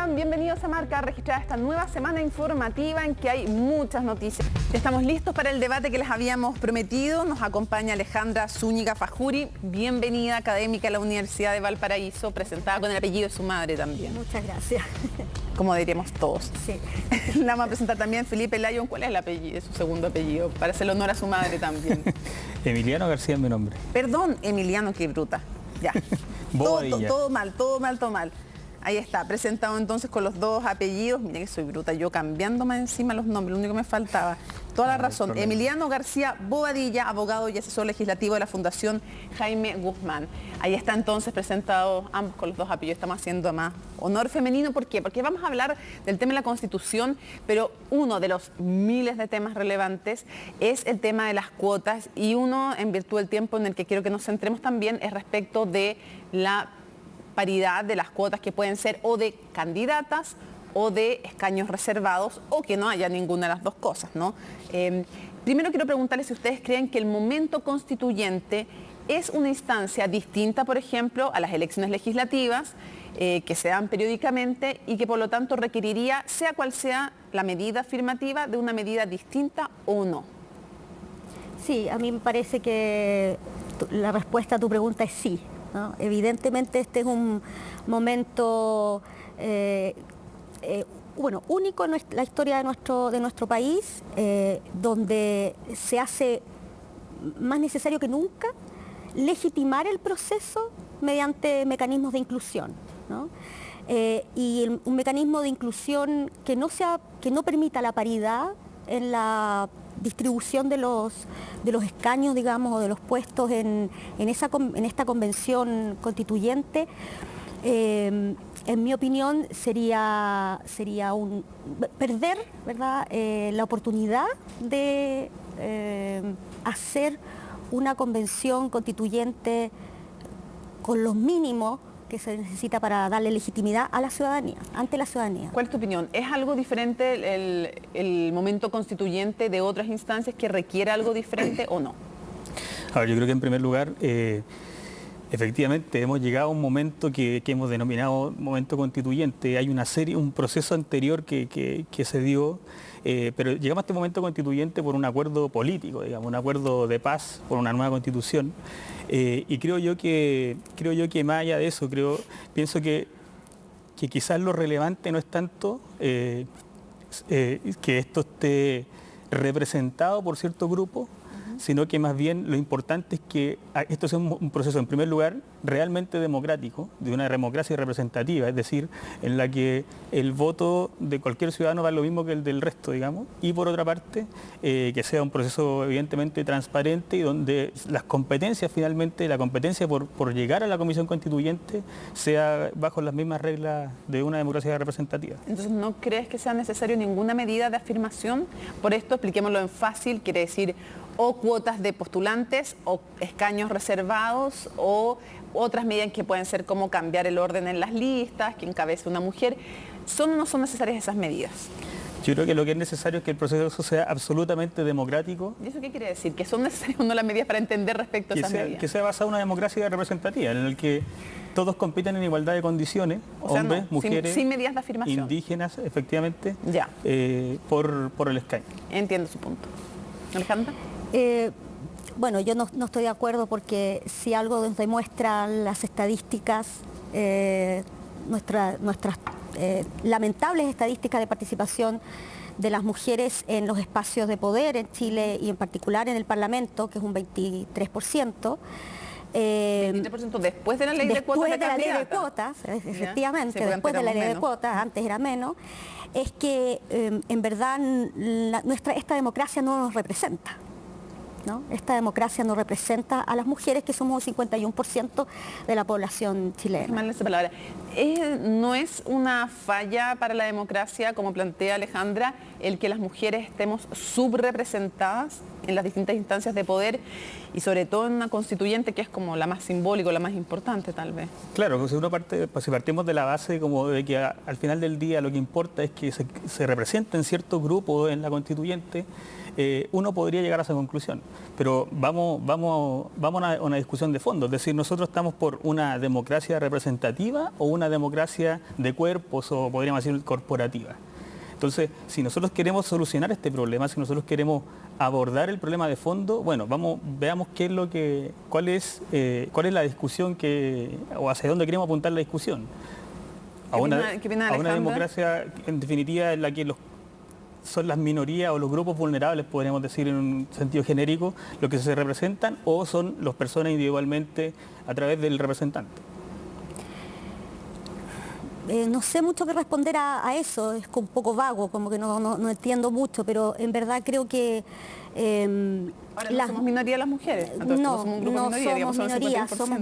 están? Bienvenidos a Marca Registrada, esta nueva semana informativa en que hay muchas noticias. Estamos listos para el debate que les habíamos prometido. Nos acompaña Alejandra Zúñiga Fajuri, bienvenida, académica de la Universidad de Valparaíso, presentada con el apellido de su madre también. Muchas gracias. Como diríamos todos. Sí. La vamos a presentar también Felipe Lyon. ¿Cuál es el apellido, su segundo apellido? Para hacerle honor a su madre también. Emiliano García es mi nombre. Perdón, Emiliano, qué bruta. Ya. todo mal. Ahí está, presentado entonces con los dos apellidos. Mira que soy bruta, yo cambiando más encima los nombres, lo único que me faltaba. Toda la razón. Emiliano García Bobadilla, abogado y asesor legislativo de la Fundación Jaime Guzmán. Ahí está entonces presentado ambos con los dos apellidos. Estamos haciendo más honor femenino. ¿Por qué? Porque vamos a hablar del tema de la Constitución, pero uno de los miles de temas relevantes es el tema de las cuotas, y uno, en virtud del tiempo en el que quiero que nos centremos también, es respecto de la paridad de las cuotas, que pueden ser o de candidatas o de escaños reservados, o que no haya ninguna de las dos cosas, ¿no? Primero quiero preguntarles si ustedes creen que el momento constituyente es una instancia distinta, por ejemplo, a las elecciones legislativas, que se dan periódicamente, y que por lo tanto requeriría, sea cual sea la medida afirmativa, de una medida distinta o no. Sí, a mí me parece que la respuesta a tu pregunta es sí, ¿no? Evidentemente este es un momento único en la historia de nuestro país, donde se hace más necesario que nunca legitimar el proceso mediante mecanismos de inclusión, ¿no? Un mecanismo de inclusión que no permita la paridad en la distribución de los escaños, digamos, o de los puestos en esta convención constituyente. En mi opinión sería perder, ¿verdad?, la oportunidad de hacer una convención constituyente con los mínimos que se necesita para darle legitimidad a la ciudadanía, ante la ciudadanía. ¿Cuál es tu opinión? ¿Es algo diferente el momento constituyente de otras instancias que requiere algo diferente o no? A ver, yo creo que en primer lugar, efectivamente hemos llegado a un momento que hemos denominado momento constituyente. Hay un proceso anterior que se dio, pero llegamos a este momento constituyente por un acuerdo político, digamos, un acuerdo de paz por una nueva constitución. Y creo yo que más allá de eso, pienso que quizás lo relevante no es tanto que esto esté representado por cierto grupo, sino que más bien lo importante es que esto sea un proceso, en primer lugar, realmente democrático, de una democracia representativa, es decir, en la que el voto de cualquier ciudadano vale lo mismo que el del resto, digamos, y por otra parte, que sea un proceso evidentemente transparente y donde las competencias, finalmente, la competencia por llegar a la Comisión Constituyente sea bajo las mismas reglas de una democracia representativa. Entonces, ¿no crees que sea necesario ninguna medida de afirmación? Por esto, expliquémoslo en fácil, quiere decir o cuotas de postulantes o escaños reservados o otras medidas que pueden ser como cambiar el orden en las listas, que encabece una mujer. ¿Son o no son necesarias esas medidas? Yo creo que lo que es necesario es que el proceso sea absolutamente democrático. ¿Y eso qué quiere decir? ¿Que son necesarias o no las medidas para entender respecto a esas medidas? Que sea basada en una democracia representativa, en la que todos compiten en igualdad de condiciones, hombres, mujeres, sin medidas de afirmación, indígenas, efectivamente, ya. Por el escaño. Entiendo su punto. Alejandra. Bueno, yo no estoy de acuerdo, porque si algo nos demuestran las estadísticas, nuestras lamentables estadísticas de participación de las mujeres en los espacios de poder en Chile, y en particular en el Parlamento, que es un 23%. 23% después de la ley de cuotas. Después de la ley de cuotas, efectivamente, después de la ley de cuotas, antes era menos, es que en verdad esta democracia no nos representa, ¿no? Esta democracia no representa a las mujeres, que somos un 51% de la población chilena. ¿No es una falla para la democracia, como plantea Alejandra, el que las mujeres estemos subrepresentadas en las distintas instancias de poder y sobre todo en una constituyente que es como la más simbólica, la más importante tal vez. Claro, pues si partimos de la base como de que al final del día lo que importa es que se representen ciertos grupos en la constituyente, uno podría llegar a esa conclusión. Pero vamos a una discusión de fondo, es decir, nosotros estamos por una democracia representativa o una democracia de cuerpos o podríamos decir corporativa. Entonces, si nosotros queremos solucionar este problema, si nosotros queremos abordar el problema de fondo, bueno, veamos cuál es la discusión o hacia dónde queremos apuntar la discusión. A una democracia, en definitiva, en la que son las minorías o los grupos vulnerables, podríamos decir en un sentido genérico, los que se representan, o son las personas individualmente a través del representante. No sé mucho qué responder a eso, es un poco vago, como que no entiendo mucho, pero en verdad creo que... Ahora, ¿no somos minoría las mujeres? Entonces, no somos minoría, somos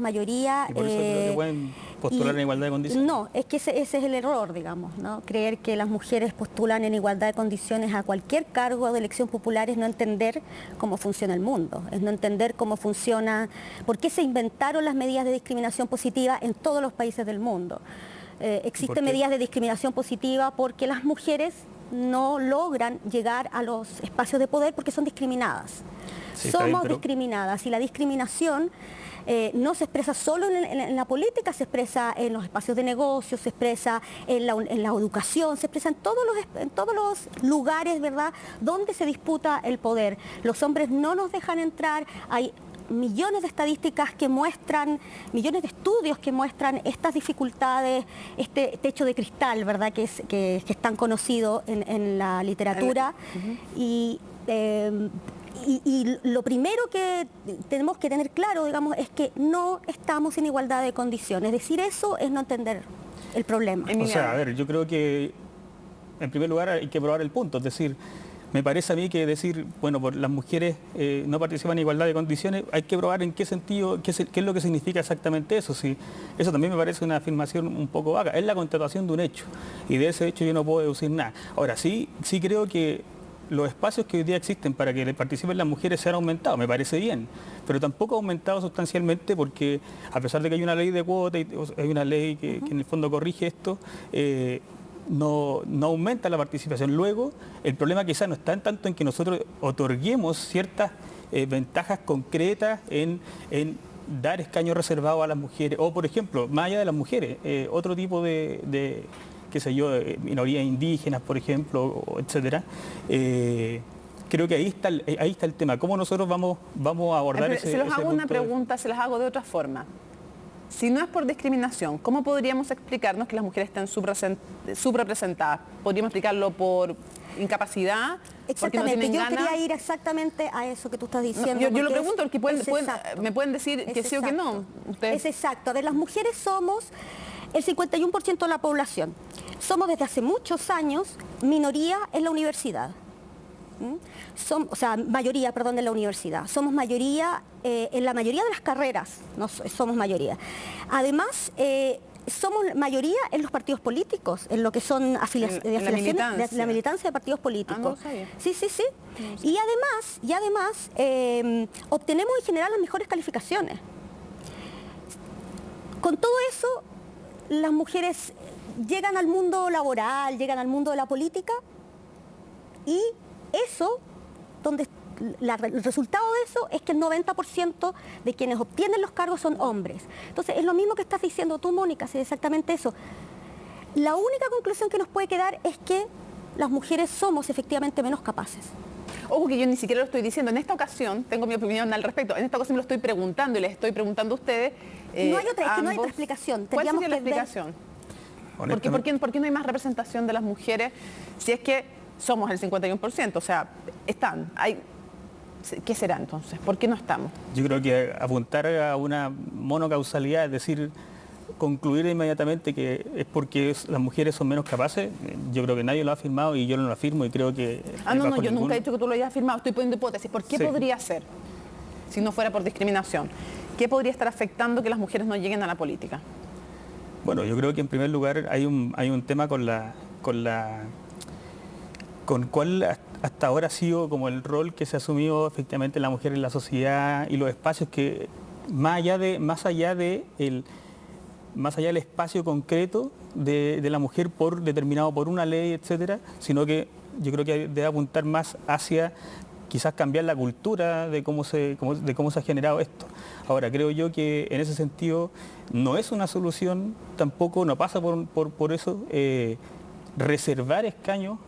mayoría. Y por eso creo que pueden postular en igualdad de condiciones. No, es que ese es el error, digamos, ¿no? Creer que las mujeres postulan en igualdad de condiciones a cualquier cargo de elección popular es no entender cómo funciona el mundo, es no entender cómo funciona, por qué se inventaron las medidas de discriminación positiva en todos los países del mundo. Existen medidas de discriminación positiva porque las mujeres no logran llegar a los espacios de poder porque son discriminadas. Sí, somos discriminadas y la discriminación no se expresa solo en la política, se expresa en los espacios de negocio, se expresa en la educación, se expresa en todos los lugares, ¿verdad?, donde se disputa el poder. Los hombres no nos dejan entrar, hay millones de estadísticas que muestran, millones de estudios que muestran estas dificultades, este techo de cristal, ¿verdad?, que es tan conocido en la literatura. Y lo primero que tenemos que tener claro, digamos, es que no estamos en igualdad de condiciones. Decir eso es no entender el problema. O sea, a ver, yo creo que en primer lugar hay que probar el punto, es decir, me parece a mí que decir, bueno, por las mujeres no participan en igualdad de condiciones, hay que probar en qué sentido, qué es lo que significa exactamente eso. Sí, eso también me parece una afirmación un poco vaga. Es la constatación de un hecho y de ese hecho yo no puedo deducir nada. Ahora, sí creo que los espacios que hoy día existen para que participen las mujeres se han aumentado, me parece bien, pero tampoco ha aumentado sustancialmente porque a pesar de que hay una ley de cuota y hay una ley que en el fondo corrige esto, no aumenta la participación. Luego, el problema quizás no está tanto en que nosotros otorguemos ciertas ventajas concretas en dar escaños reservados a las mujeres, o por ejemplo, más allá de las mujeres, otro tipo de qué sé yo, minorías indígenas, por ejemplo, etcétera. Creo que ahí está el tema. ¿Cómo nosotros vamos a abordar ese Se los hago una punto pregunta, se las hago de otra forma. Si no es por discriminación, ¿cómo podríamos explicarnos que las mujeres estén subrepresentadas? ¿Podríamos explicarlo por incapacidad? Exactamente, yo quería ir exactamente a eso que tú estás diciendo. No, yo lo pregunto porque me pueden decir que sí o que no. Es exacto. A ver, las mujeres somos el 51% de la población. Somos desde hace muchos años minoría en la universidad. Mayoría, perdón, en la universidad. Somos mayoría en la mayoría de las carreras, somos mayoría. Además, somos mayoría en los partidos políticos, en lo que son afiliaciones, la militancia de partidos políticos. No sabía. Sí. No sé. Y además obtenemos en general las mejores calificaciones. Con todo eso, las mujeres llegan al mundo laboral, llegan al mundo de la política y eso, el resultado de eso es que el 90% de quienes obtienen los cargos son hombres. Entonces, es lo mismo que estás diciendo tú, Mónica, es exactamente eso. La única conclusión que nos puede quedar es que las mujeres somos efectivamente menos capaces. Ojo que yo ni siquiera lo estoy diciendo. En esta ocasión, tengo mi opinión al respecto, en esta ocasión lo estoy preguntando y les estoy preguntando a ustedes. No hay otra explicación. ¿Cuál sería la explicación? ¿Por qué no hay más representación de las mujeres si es que somos el 51%? O sea, ¿qué será entonces? ¿Por qué no estamos? Yo creo que apuntar a una monocausalidad, es decir, concluir inmediatamente que es porque las mujeres son menos capaces, yo creo que nadie lo ha afirmado y yo no lo afirmo y creo que... No, yo nunca he dicho que tú lo hayas afirmado, estoy poniendo hipótesis. ¿Por qué podría ser si no fuera por discriminación? ¿Qué podría estar afectando que las mujeres no lleguen a la política? Bueno, yo creo que en primer lugar hay un tema con cuál hasta ahora ha sido como el rol que se ha asumido efectivamente la mujer en la sociedad y los espacios que más allá del espacio concreto de la mujer determinado por una ley, etcétera, sino que yo creo que debe apuntar más hacia quizás cambiar la cultura de cómo se ha generado esto. Ahora, creo yo que en ese sentido no es una solución, tampoco no pasa por eso, reservar escaños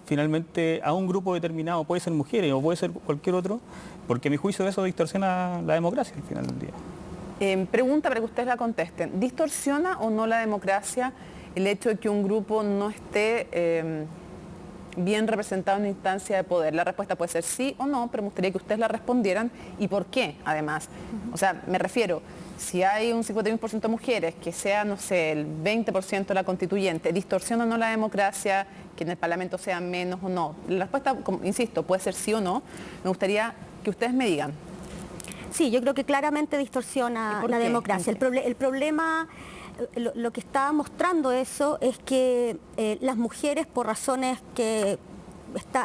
finalmente a un grupo determinado, puede ser mujeres o puede ser cualquier otro, porque a mi juicio eso distorsiona la democracia al final del día. Pregunta para que ustedes la contesten. ¿Distorsiona o no la democracia el hecho de que un grupo no esté bien representado en una instancia de poder? La respuesta puede ser sí o no, pero me gustaría que ustedes la respondieran y por qué, además. O sea, me refiero, si hay un 51% de mujeres, que sea, no sé, el 20% de la constituyente, ¿distorsiona o no la democracia, que en el Parlamento sean menos o no? La respuesta, insisto, puede ser sí o no. Me gustaría que ustedes me digan. Sí, yo creo que claramente distorsiona la democracia. El problema, lo que está mostrando eso es que las mujeres, por razones que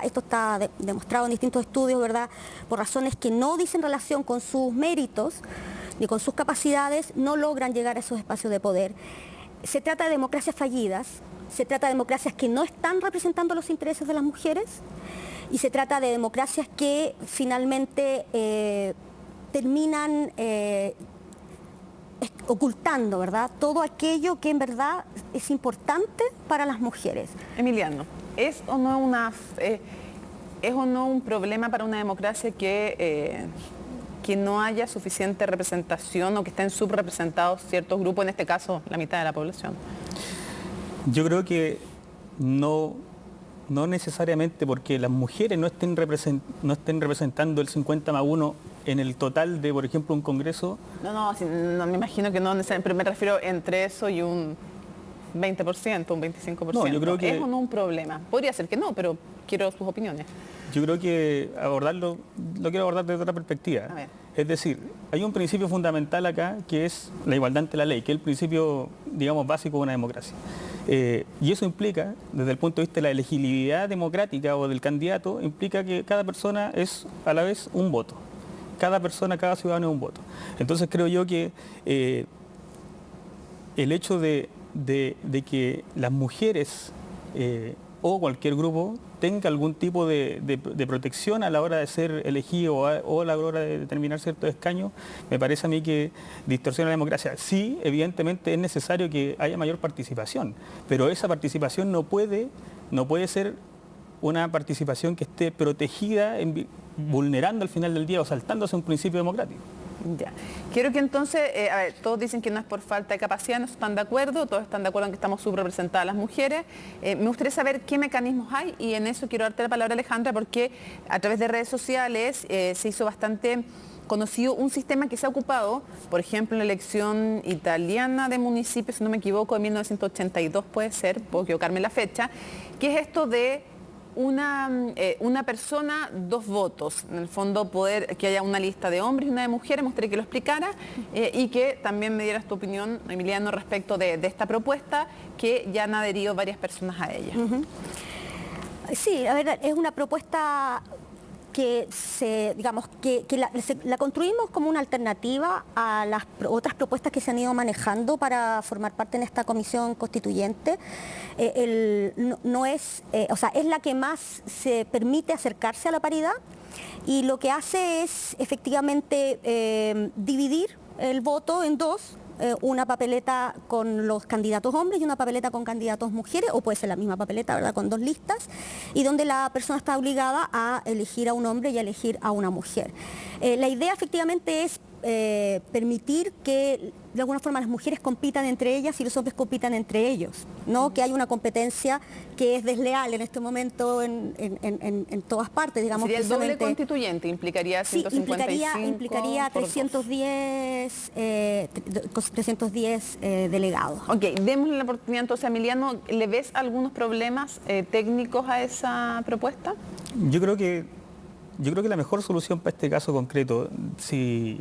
esto está demostrado en distintos estudios, ¿verdad? Por razones que no dicen relación con sus méritos ni con sus capacidades, no logran llegar a esos espacios de poder. Se trata de democracias fallidas, se trata de democracias que no están representando los intereses de las mujeres y se trata de democracias que finalmente terminan ocultando, ¿verdad?, todo aquello que en verdad es importante para las mujeres. Emiliano, ¿es o no un problema para una democracia que no haya suficiente representación o que estén subrepresentados ciertos grupos, en este caso la mitad de la población? Yo creo que no necesariamente porque las mujeres no estén representando el 50+1 en el total de, por ejemplo, un congreso. No, me imagino que no necesariamente, pero me refiero entre eso y un 20%, un 25%. No, yo creo que ¿es o no un problema? Podría ser que no, pero quiero sus opiniones. Yo creo que lo quiero abordar desde otra perspectiva. Es decir, hay un principio fundamental acá que es la igualdad ante la ley, que es el principio, digamos, básico de una democracia. Y eso implica, desde el punto de vista de la elegibilidad democrática o del candidato, implica que cada persona es a la vez un voto. Cada persona, cada ciudadano es un voto. Entonces creo yo que el hecho de que las mujeres o cualquier grupo tenga algún tipo de protección a la hora de ser elegido o a la hora de determinar ciertos escaños, me parece a mí que distorsiona la democracia. Sí, evidentemente es necesario que haya mayor participación, pero esa participación no puede ser una participación que esté protegida, vulnerando al final del día o saltándose un principio democrático. Ya. Quiero que entonces, todos dicen que no es por falta de capacidad, no están de acuerdo, todos están de acuerdo en que estamos subrepresentadas las mujeres. Me gustaría saber qué mecanismos hay y en eso quiero darte la palabra, Alejandra, porque a través de redes sociales se hizo bastante conocido un sistema que se ha ocupado, por ejemplo, en la elección italiana de municipios, si no me equivoco, de 1982 puede ser, puedo equivocarme en la fecha, que es esto de una persona, dos votos. En el fondo, que haya una lista de hombres y una de mujeres. Me gustaría que lo explicara y que también me dieras tu opinión, Emiliano, respecto de esta propuesta que ya han adherido varias personas a ella. Sí, a ver, es una propuesta que la construimos como una alternativa a las otras propuestas que se han ido manejando para formar parte en esta comisión constituyente. Es la que más se permite acercarse a la paridad y lo que hace es efectivamente dividir el voto en dos. Una papeleta con los candidatos hombres y una papeleta con candidatos mujeres, o puede ser la misma papeleta, ¿verdad?, con dos listas, y donde la persona está obligada a elegir a un hombre y a elegir a una mujer. La idea efectivamente es permitir que de alguna forma las mujeres compitan entre ellas y los hombres compitan entre ellos, no que hay una competencia que es desleal en este momento en todas partes, digamos. ¿Sería el doble constituyente? ¿Implicaría 155? Sí, implicaría 310 delegados. Ok, démosle la oportunidad entonces a Emiliano. ¿Le ves algunos problemas técnicos a esa propuesta? Yo creo que la mejor solución para este caso concreto, si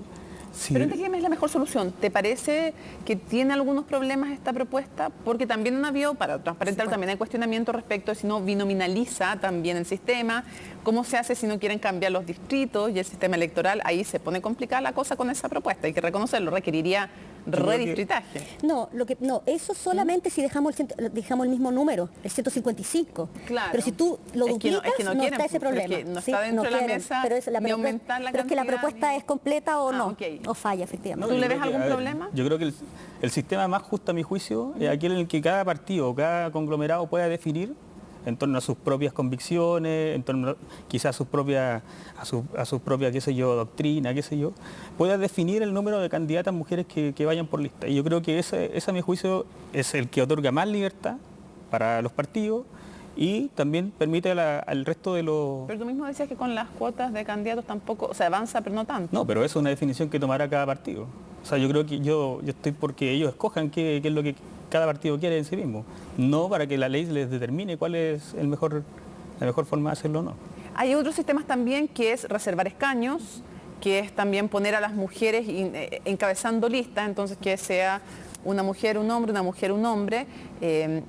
Sí. Pero ¿qué es la mejor solución? ¿Te parece que tiene algunos problemas esta propuesta? Porque también no habido, para transparentar, también hay cuestionamiento respecto de si no binominaliza también el sistema, cómo se hace si no quieren cambiar los distritos y el sistema electoral. Ahí se pone complicada la cosa con esa propuesta, hay que reconocerlo, requeriría redistritaje. No, eso solamente si dejamos el mismo número, el 155. Claro. Pero si tú lo duplicas, no quieren, está ese problema. No está dentro de la mesa pero es aumentar la cantidad. Pero es que la propuesta es completa o no, Okay. o falla, efectivamente. ¿Tú le ves algún problema? Yo creo que el sistema más justo, a mi juicio, es aquel en el que cada partido, cada conglomerado pueda definir en torno a sus propias convicciones, en torno quizás a sus propias, qué sé yo, doctrina, qué sé yo, pueda definir el número de candidatas mujeres que vayan por lista. Y yo creo que ese a mi juicio es el que otorga más libertad para los partidos y también permite al resto de los... Pero tú mismo decías que con las cuotas de candidatos tampoco, o sea, avanza, pero no tanto. No, pero eso es una definición que tomará cada partido. O sea, yo creo que yo estoy porque ellos escojan qué es lo que cada partido quiere en sí mismo, no para que la ley les determine cuál es la mejor forma de hacerlo o no. Hay otros sistemas también que es reservar escaños, que es también poner a las mujeres encabezando listas, entonces que sea una mujer, un hombre, una mujer, un hombre.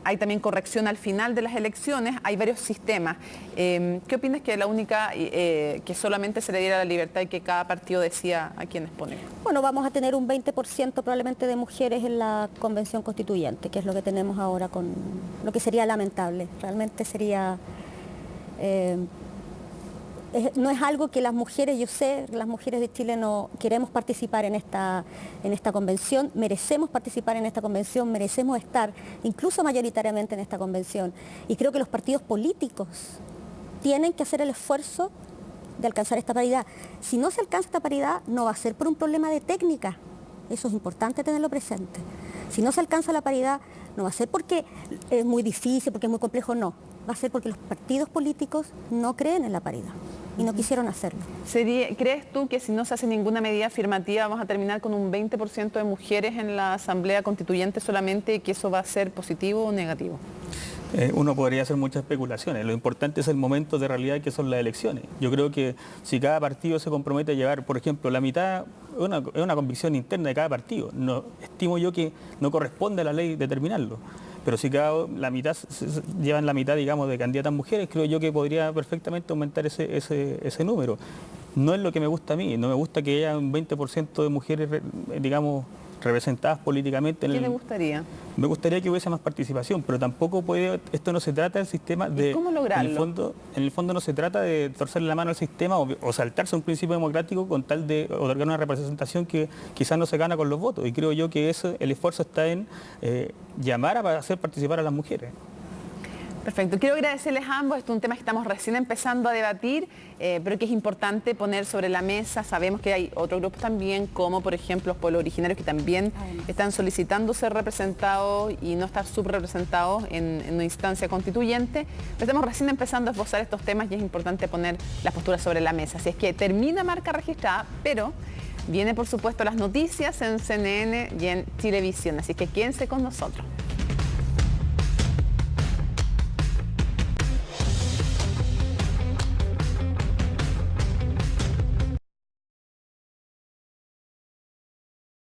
Hay también corrección al final de las elecciones, hay varios sistemas. ¿Qué opinas que la única, que solamente se le diera la libertad y que cada partido decida a quiénes poner? Bueno, vamos a tener un 20% probablemente de mujeres en la convención constituyente, que es lo que tenemos ahora, con lo que sería lamentable. Realmente sería... no es algo que las mujeres, yo sé, las mujeres de Chile no queremos participar en esta convención, merecemos participar en esta convención, merecemos estar incluso mayoritariamente en esta convención. Y creo que los partidos políticos tienen que hacer el esfuerzo de alcanzar esta paridad. Si no se alcanza esta paridad, no va a ser por un problema de técnica. Eso es importante tenerlo presente. Si no se alcanza la paridad, no va a ser porque es muy difícil, porque es muy complejo, no. Va a ser porque los partidos políticos no creen en la paridad y no quisieron hacerlo. ¿Crees tú que si no se hace ninguna medida afirmativa vamos a terminar con un 20% de mujeres en la Asamblea Constituyente solamente y que eso va a ser positivo o negativo? Uno podría hacer muchas especulaciones. Lo importante es el momento de realidad que son las elecciones. Yo creo que si cada partido se compromete a llevar, por ejemplo, la mitad, es una convicción interna de cada partido. No, estimo yo que no corresponde a la ley determinarlo. Pero si la mitad llevan la mitad, digamos, de candidatas mujeres, creo yo que podría perfectamente aumentar ese número. No es lo que me gusta a mí. No me gusta que haya un 20% de mujeres, digamos, representadas políticamente. ¿Qué le gustaría? Me gustaría que hubiese más participación, pero tampoco esto no se trata del sistema de... ¿Cómo lograrlo? En el fondo no se trata de torcerle la mano al sistema o saltarse un principio democrático con tal de otorgar una representación que quizás no se gana con los votos. Y creo yo que el esfuerzo está en llamar a hacer participar a las mujeres. Perfecto. Quiero agradecerles a ambos. Este es un tema que estamos recién empezando a debatir, pero que es importante poner sobre la mesa. Sabemos que hay otros grupos también, como por ejemplo los pueblos originarios, que también están solicitando ser representados y no estar subrepresentados en una instancia constituyente. Pero estamos recién empezando a esbozar estos temas y es importante poner las posturas sobre la mesa. Así es que termina Marca Registrada, pero viene por supuesto las noticias en CNN y en Chilevisión. Así que quédense con nosotros.